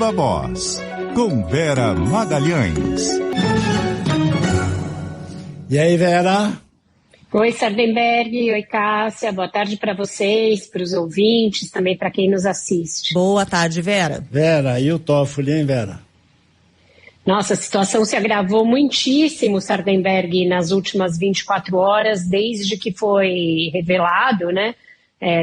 Viva Voz, com Vera Magalhães. E aí, Vera? Oi, Sardenberg. Oi, Cássia. Boa tarde para vocês, para os ouvintes, também para quem nos assiste. Boa tarde, Vera. Vera, e o Toffoli, hein, Vera? Nossa, a situação se agravou muitíssimo, Sardenberg, nas últimas 24 horas, desde que foi revelado, né?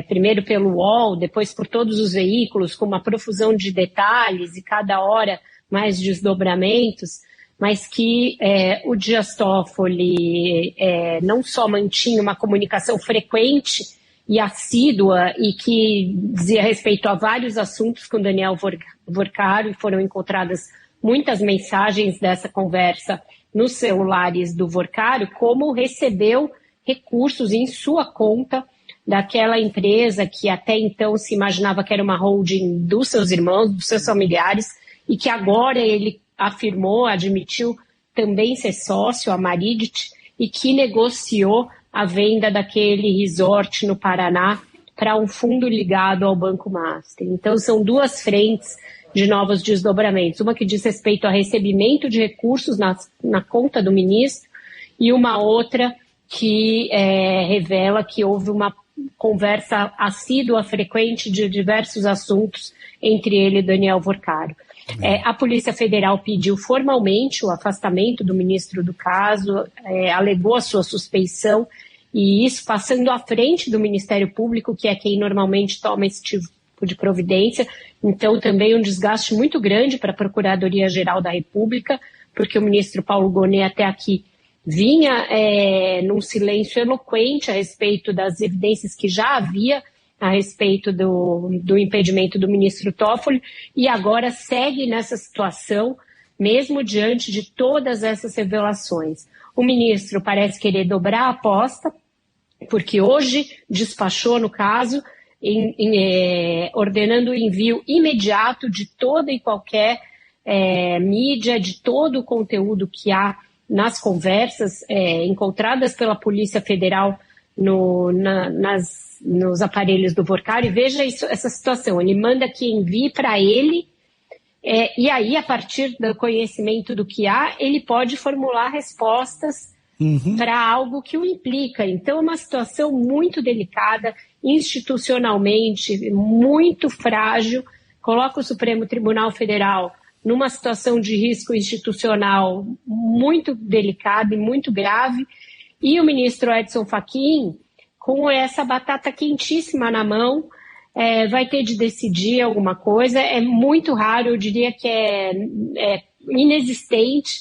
Primeiro pelo UOL, depois por todos os veículos, com uma profusão de detalhes e cada hora mais desdobramentos, mas que o Dias Toffoli não só mantinha uma comunicação frequente e assídua e que dizia respeito a vários assuntos com Daniel Vorcaro, e foram encontradas muitas mensagens dessa conversa nos celulares do Vorcaro, como recebeu recursos em sua conta daquela empresa que até então se imaginava que era uma holding dos seus irmãos, dos seus familiares, e que agora ele afirmou, admitiu também ser sócio, a Maridit, e que negociou a venda daquele resort no Paraná para um fundo ligado ao Banco Master. Então são duas frentes de novos desdobramentos. Uma que diz respeito a recebimento de recursos na conta do ministro e uma outra que revela que houve uma conversa assídua, frequente de diversos assuntos entre ele e Daniel Vorcaro. A Polícia Federal pediu formalmente o afastamento do ministro do caso, alegou a sua suspeição, e isso passando à frente do Ministério Público, que é quem normalmente toma esse tipo de providência. Então, também um desgaste muito grande para a Procuradoria-Geral da República, porque o ministro Paulo Gonet até aqui vinha num silêncio eloquente a respeito das evidências que já havia a respeito do impedimento do ministro Toffoli, e agora segue nessa situação, mesmo diante de todas essas revelações. O ministro parece querer dobrar a aposta, porque hoje despachou no caso, ordenando o envio imediato de toda e qualquer mídia, de todo o conteúdo que há nas conversas encontradas pela Polícia Federal nos aparelhos do Vorcaro. E veja essa situação, ele manda que envie para ele, e aí, a partir do conhecimento do que há, ele pode formular respostas para algo que o implica. Então, é uma situação muito delicada, institucionalmente, muito frágil, coloca o Supremo Tribunal Federal numa situação de risco institucional muito delicada e muito grave, e o ministro Edson Fachin, com essa batata quentíssima na mão, vai ter de decidir alguma coisa. É muito raro, eu diria que é inexistente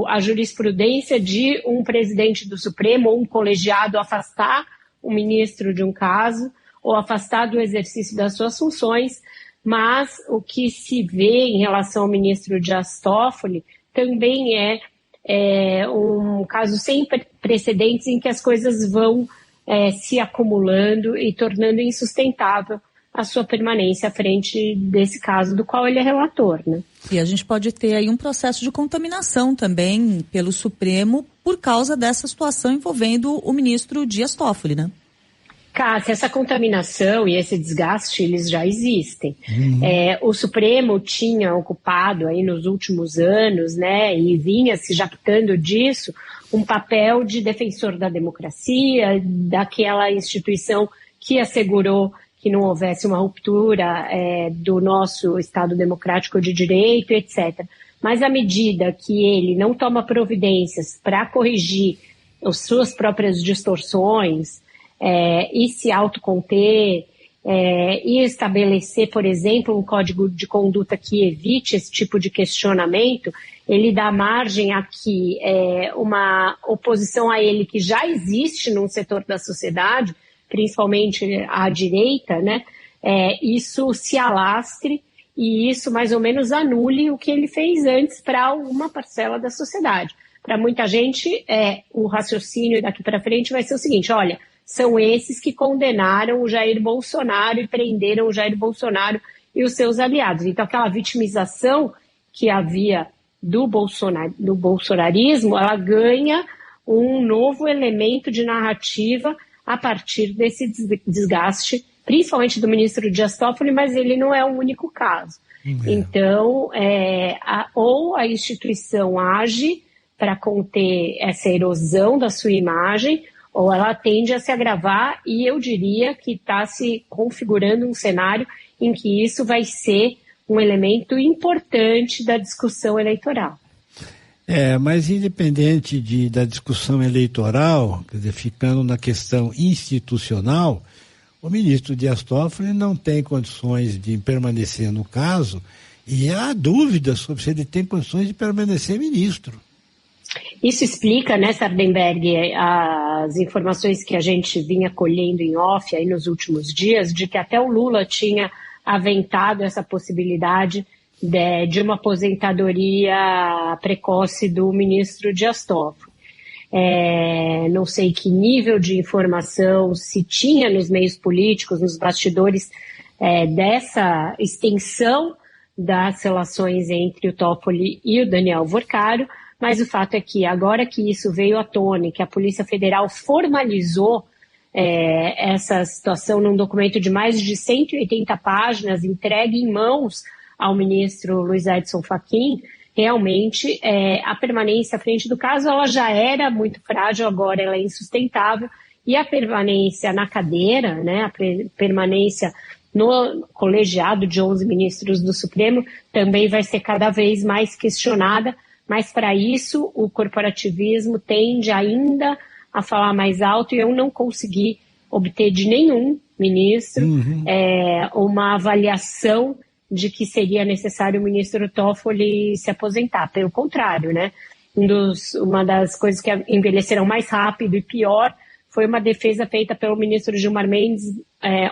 a jurisprudência de um presidente do Supremo ou um colegiado afastar o ministro de um caso ou afastar do exercício das suas funções, mas o que se vê em relação ao ministro Dias Toffoli também é um caso sem precedentes em que as coisas vão se acumulando e tornando insustentável a sua permanência à frente desse caso do qual ele é relator, né? E a gente pode ter aí um processo de contaminação também pelo Supremo por causa dessa situação envolvendo o ministro Dias Toffoli, né? Cássia, essa contaminação e esse desgaste, eles já existem. O Supremo tinha ocupado aí nos últimos anos, né, e vinha se jactando disso, um papel de defensor da democracia, daquela instituição que assegurou que não houvesse uma ruptura do nosso Estado democrático de direito, etc. Mas à medida que ele não toma providências para corrigir as suas próprias distorções, e se autoconter, e estabelecer, por exemplo, um código de conduta que evite esse tipo de questionamento, ele dá margem a que uma oposição a ele que já existe num setor da sociedade, principalmente à direita, né, isso se alastre e isso mais ou menos anule o que ele fez antes para uma parcela da sociedade. Para muita gente, o raciocínio daqui para frente vai ser o seguinte: olha, são esses que condenaram o Jair Bolsonaro e prenderam o Jair Bolsonaro e os seus aliados. Então, aquela vitimização que havia do bolsonarismo, ela ganha um novo elemento de narrativa a partir desse desgaste principalmente do ministro Dias Toffoli, mas ele não é o único caso. Então, ou a instituição age para conter essa erosão da sua imagem, ou ela tende a se agravar, e eu diria que está se configurando um cenário em que isso vai ser um elemento importante da discussão eleitoral. Mas independente da discussão eleitoral, quer dizer, ficando na questão institucional, o ministro Dias Toffoli não tem condições de permanecer no caso, e há dúvidas sobre se ele tem condições de permanecer ministro. Isso explica, né, Sardenberg, as informações que a gente vinha colhendo em off aí nos últimos dias, de que até o Lula tinha aventado essa possibilidade de uma aposentadoria precoce do ministro Dias Toffoli. Não sei que nível de informação se tinha nos meios políticos, nos bastidores, dessa extensão das relações entre o Toffoli e o Daniel Vorcário, mas o fato é que agora que isso veio à tona e que a Polícia Federal formalizou essa situação num documento de mais de 180 páginas, entregue em mãos ao ministro Luiz Edson Fachin, realmente a permanência à frente do caso ela já era muito frágil, agora ela é insustentável, e a permanência na cadeira, né, a permanência no colegiado de 11 ministros do Supremo também vai ser cada vez mais questionada, mas para isso o corporativismo tende ainda a falar mais alto, e eu não consegui obter de nenhum ministro uma avaliação de que seria necessário o ministro Toffoli se aposentar. Pelo contrário, né? Uma das coisas que envelheceram mais rápido e pior foi uma defesa feita pelo ministro Gilmar Mendes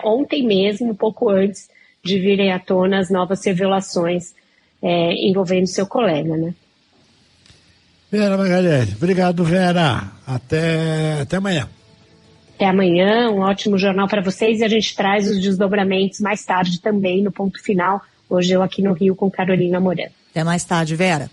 ontem mesmo, um pouco antes de virem à tona as novas revelações envolvendo seu colega, né? Vera Magalhães, obrigado, Vera. Até amanhã. Até amanhã, um ótimo jornal para vocês, e a gente traz os desdobramentos mais tarde também no Ponto Final, hoje eu aqui no Rio com Carolina Moran. Até mais tarde, Vera.